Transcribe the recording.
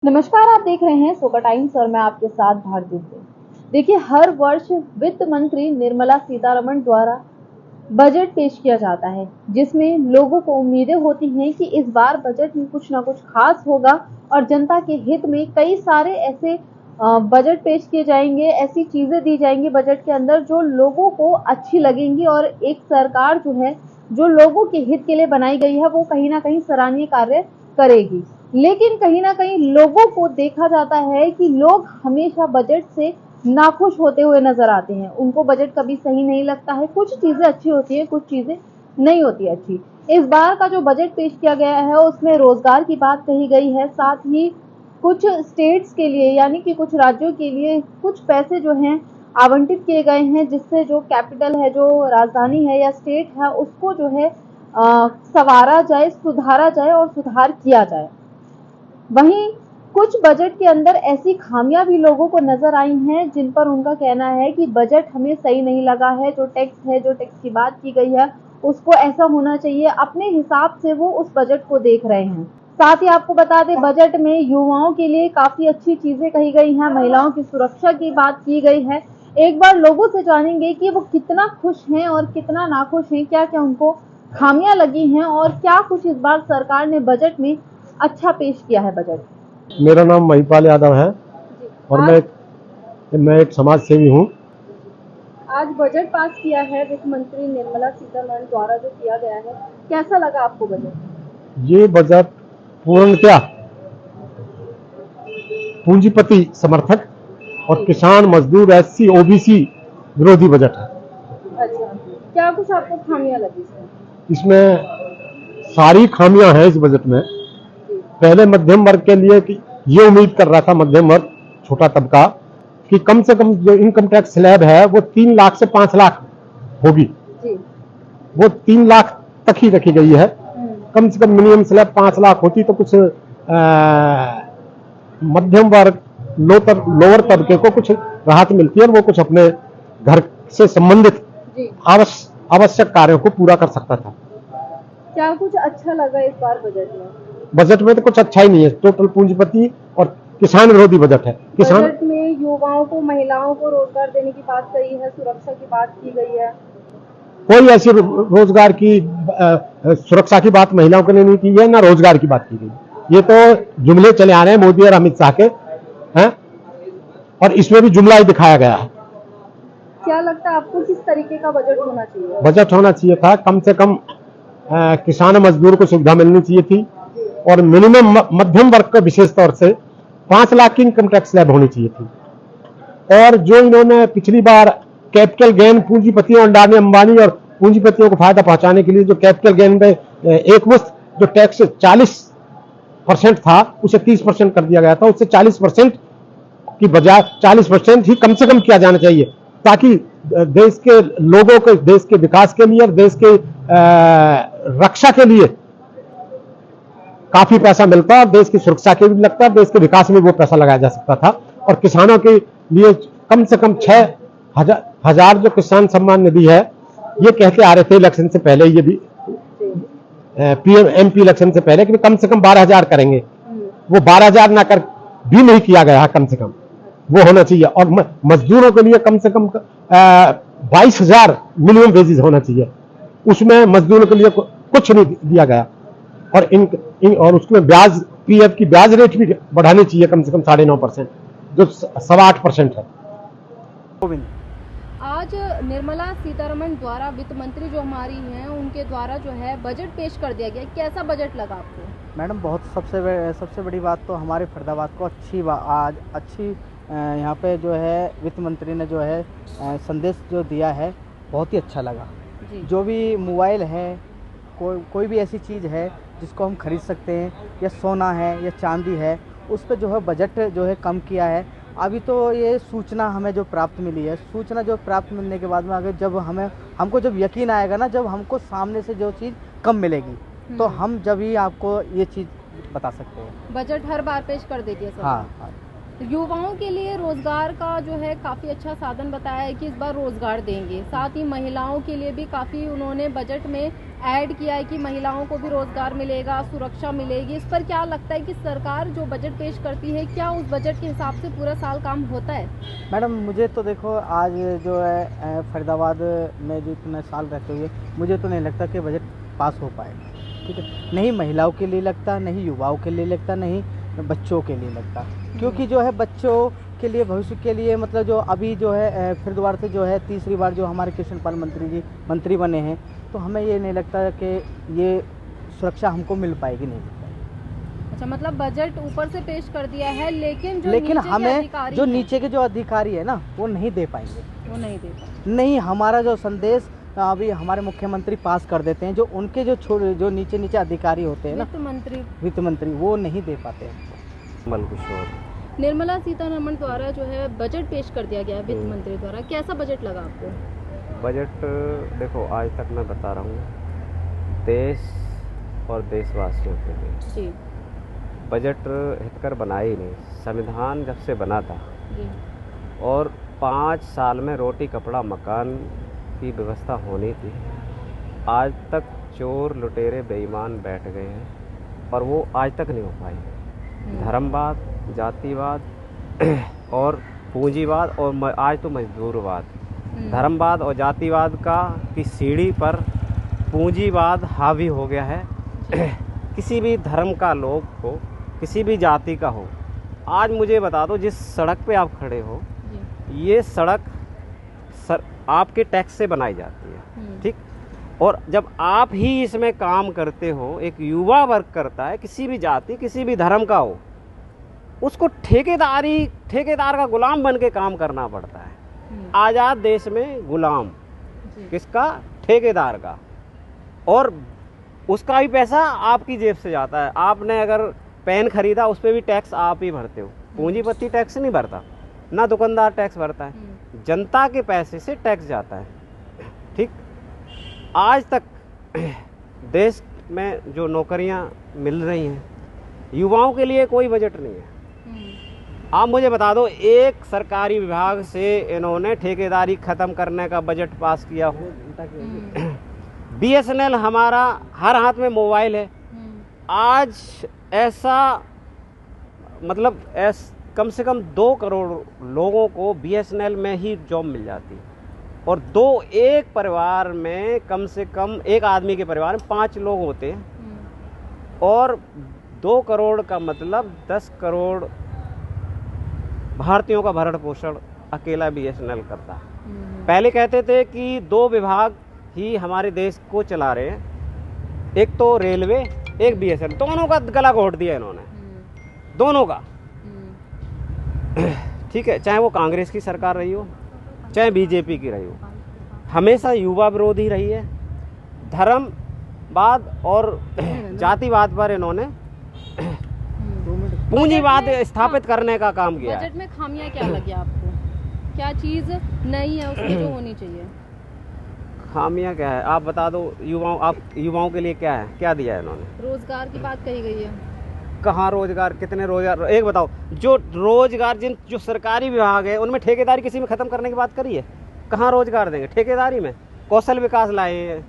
नमस्कार, आप देख रहे हैं सोका टाइम्स और मैं आपके साथ भारती हूँ। देखिए, हर वर्ष वित्त मंत्री निर्मला सीतारमण द्वारा बजट पेश किया जाता है, जिसमें लोगों को उम्मीदें होती हैं कि इस बार बजट में कुछ ना कुछ खास होगा और जनता के हित में कई सारे ऐसे बजट पेश किए जाएंगे, ऐसी चीजें दी जाएंगी बजट के अंदर जो लोगों को अच्छी लगेंगी और एक सरकार जो है, जो लोगों के हित के लिए बनाई गई है, वो कहीं ना कहीं सराहनीय कार्य करेगी। लेकिन कहीं ना कहीं लोगों को देखा जाता है कि लोग हमेशा बजट से नाखुश होते हुए नजर आते हैं। उनको बजट कभी सही नहीं लगता है। कुछ चीजें अच्छी होती है, कुछ चीजें नहीं होती अच्छी। इस बार का जो बजट पेश किया गया है उसमें रोजगार की बात कही गई है, साथ ही कुछ स्टेट्स के लिए यानी कि कुछ राज्यों के लिए कुछ पैसे जो हैं आवंटित किए गए हैं, जिससे जो कैपिटल है, जो राजधानी है या स्टेट है, उसको जो है संवारा जाए, सुधारा जाए और सुधार किया जाए। वहीं कुछ बजट के अंदर ऐसी खामियां भी लोगों को नजर आई हैं, जिन पर उनका कहना है कि बजट हमें सही नहीं लगा है। जो टैक्स की बात की गई है, उसको ऐसा होना चाहिए। अपने हिसाब से वो उस बजट को देख रहे हैं। साथ ही आपको बता दें, बजट में युवाओं के लिए काफी अच्छी चीजें कही गई हैं, महिलाओं की सुरक्षा की बात की गई है। एक बार लोगों से जानेंगे कि वो कितना खुश हैं और कितना नाखुश हैं, क्या क्या उनको खामियां लगी हैं और क्या कुछ इस बार सरकार ने बजट में अच्छा पेश किया है बजट। मेरा नाम महिपाल यादव है और मैं एक समाज सेवी हूँ। आज बजट पास किया है वित्त मंत्री निर्मला सीतारमण द्वारा, जो किया गया है, कैसा लगा आपको बजट? ये बजट पूर्णतया पूंजीपति समर्थक और किसान मजदूर एससी ओबीसी विरोधी बजट है। अच्छा, क्या कुछ आपको खामियां लगी इसमें सारी खामियां हैं इस बजट में। पहले मध्यम वर्ग के लिए कि ये उम्मीद कर रहा था मध्यम वर्ग, छोटा तबका, कि कम से कम जो इनकम टैक्स स्लैब है वो 3 लाख से 5 लाख होगी। वो 3 लाख तक ही रखी गई है। कम से कम मिनिमम स्लैब 5 लाख होती तो कुछ मध्यम वर्ग, लोअर तबके को कुछ राहत मिलती है और वो कुछ अपने घर से संबंधित आवश्यक कार्यों को पूरा कर सकता था। क्या कुछ अच्छा लगा इस बार बजट में? बजट में तो कुछ अच्छा ही नहीं है। टोटल पूंजीपति और किसान विरोधी बजट है। बजट में युवाओं को, महिलाओं को रोजगार देने की बात कही है, सुरक्षा की बात की गई है। कोई ऐसी रोजगार की सुरक्षा की बात महिलाओं के लिए नहीं की है, ना रोजगार की बात की गई। ये तो जुमले चले आ रहे हैं मोदी और अमित शाह के हैं, और इसमें भी जुमला ही दिखाया गया है। क्या लगता है आपको, किस तरीके का बजट होना चाहिए? बजट होना चाहिए था कम से कम किसान मजदूर को सुविधा मिलनी चाहिए थी और मिनिमम मध्यम वर्ग को विशेष तौर से 5 लाख की इनकम टैक्स स्लैब होनी चाहिए थी। और जो इन्होंने पिछली बार कैपिटल गेन पूंजीपतियों, अंडानी अंबानी और पूंजीपतियों को फायदा पहुंचाने के लिए जो कैपिटल गेन पे एक मुश्त जो टैक्स 40% था, उसे 30% कर दिया गया था। उससे 40% की बजाय 40% ही कम से कम किया जाना चाहिए, ताकि देश के लोगों को, देश के विकास के लिए और देश के रक्षा के लिए काफी पैसा मिलता है और देश की सुरक्षा के भी लगता है, देश के विकास में वो पैसा लगाया जा सकता था। और किसानों के लिए कम से कम 6,000 जो किसान सम्मान निधि है, ये कहते आ रहे थे इलेक्शन से पहले, ये भी पीएम एमपी इलेक्शन से पहले कि कम से कम 12,000 करेंगे। वो 12,000 ना कर भी नहीं किया गया है। कम से कम वो होना चाहिए। और मजदूरों के लिए कम से कम 22,000 मिनिमम वेजेस होना चाहिए। उसमें मजदूरों के लिए कुछ नहीं दिया गया। और उसमें ब्याज, पीएफ की ब्याज रेट भी बढ़ानी चाहिए कम से कम 9.5%, जो 8.25% है। आज निर्मला सीतारमण द्वारा वित्त मंत्री जो हमारी हैं, उनके द्वारा जो है बजट पेश कर दिया गया। कैसा बजट लगा आपको? मैडम, बहुत सबसे बड़ी बात तो हमारे फरीदाबाद को आज अच्छी यहाँ पे जो है वित्त मंत्री ने जो है संदेश जो दिया है, बहुत ही अच्छा लगा जी। जो भी मोबाइल है, कोई भी ऐसी चीज़ है जिसको हम खरीद सकते हैं, या सोना है या चांदी है, उस पर जो है बजट जो है कम किया है। अभी तो ये सूचना हमें जो प्राप्त मिली है, सूचना जो प्राप्त मिलने के बाद में अगर जब हमको जब यकीन आएगा ना, जब हमको सामने से जो चीज़ कम मिलेगी, तो हम जब ही आपको ये चीज़ बता सकते हैं। बजट हर बार पेश कर देती है सर। हाँ। युवाओं के लिए रोजगार का जो है काफ़ी अच्छा साधन बताया है कि इस बार रोजगार देंगे। साथ ही महिलाओं के लिए भी काफ़ी उन्होंने बजट में ऐड किया है कि महिलाओं को भी रोजगार मिलेगा, सुरक्षा मिलेगी। इस पर क्या लगता है कि सरकार जो बजट पेश करती है, क्या उस बजट के हिसाब से पूरा साल काम होता है? मैडम मुझे तो देखो, आज जो है फरीदाबाद में जो इतने साल रहते हुए मुझे तो नहीं लगता कि बजट पास हो पाएगा। ठीक है, नहीं महिलाओं के लिए लगता, नहीं युवाओं के लिए लगता, नहीं बच्चों के लिए लगता। क्योंकि जो है बच्चों के लिए, भविष्य के लिए, मतलब जो अभी जो है फिर दोबारा से जो है तीसरी बार जो हमारे कृष्णपाल मंत्री जी मंत्री बने हैं, तो हमें ये नहीं लगता कि ये सुरक्षा हमको मिल पाएगी, नहीं मिल पाएगी। अच्छा, मतलब बजट ऊपर से पेश कर दिया है, लेकिन हमें जो नीचे के जो अधिकारी है ना, वो नहीं दे पाएंगे, वो नहीं दे पाएंगे। नहीं, हमारा जो संदेश अभी हमारे मुख्यमंत्री पास कर देते हैं, जो उनके जो नीचे अधिकारी होते हैं ना, वित्त मंत्री वो नहीं दे पाते हैं। निर्मला सीतारमण द्वारा जो है बजट पेश कर दिया गया है वित्त मंत्री द्वारा, कैसा बजट लगा आपको? बजट देखो, आज तक मैं बता रहा हूँ, देश और देशवासियों के लिए जी बजट हितकर बना ही नहीं। संविधान जब से बना था जी और 5 साल में रोटी कपड़ा मकान की व्यवस्था होनी थी, आज तक चोर लुटेरे बेईमान बैठ गए हैं और वो आज तक नहीं हो पाई। धर्मवाद, जातिवाद और पूंजीवाद और आज तो मजदूरवाद, धर्मवाद और जातिवाद की सीढ़ी पर पूंजीवाद हावी हो गया है। किसी भी धर्म का लोग हो, किसी भी जाति का हो, आज मुझे बता दो, जिस सड़क पे आप खड़े हो, ये सड़क आपके टैक्स से बनाई जाती है, ठीक? और जब आप ही इसमें काम करते हो, एक युवा वर्ग करता है, किसी भी जाति किसी भी धर्म का हो, उसको ठेकेदार का गुलाम बन के काम करना पड़ता है। आज़ाद देश में गुलाम किसका? ठेकेदार का। और उसका भी पैसा आपकी जेब से जाता है। आपने अगर पेन खरीदा, उस पर भी टैक्स आप ही भरते हो। पूंजीपति टैक्स नहीं भरता, ना दुकानदार टैक्स भरता है, जनता के पैसे से टैक्स जाता है, ठीक? आज तक देश में जो नौकरियां मिल रही हैं, युवाओं के लिए कोई बजट नहीं है। आप मुझे बता दो, एक सरकारी विभाग से इन्होंने ठेकेदारी खत्म करने का बजट पास किया हो? BSNL हमारा हर हाथ में मोबाइल है। आज ऐसा मतलब कम से कम 2 करोड़ लोगों को BSNL में ही जॉब मिल जाती है, और एक परिवार में कम से कम, एक आदमी के परिवार में 5 लोग होते हैं, और 2 करोड़ का मतलब 10 करोड़ भारतीयों का भरण पोषण अकेला BSNL करता है। पहले कहते थे कि 2 विभाग ही हमारे देश को चला रहे हैं, एक तो रेलवे, एक BSNL। दोनों का गला घोट दिया इन्होंने, दोनों का। ठीक है, चाहे वो कांग्रेस की सरकार रही हो, चाहे BJP की रही हो, हमेशा युवा विरोधी रही है। धर्मवाद और जातिवाद पर इन्होंने पूंजीवाद स्थापित करने का काम किया। बजट में खामियां क्या लगी आपको? क्या चीज नहीं है उसकी जो होनी चाहिए? खामियां क्या है आप बता दो। युवाओं के लिए क्या है, क्या दिया है इन्होंने? रोजगार की बात कही गई है। कहाँ रोजगार? कितने रोजगार? एक बताओ, जो रोजगार जो सरकारी विभाग है उनमें ठेकेदारी किसी में खत्म करने की बात करी है? कहाँ रोजगार देंगे ठेकेदारी में? कौशल विकास लाए हैं,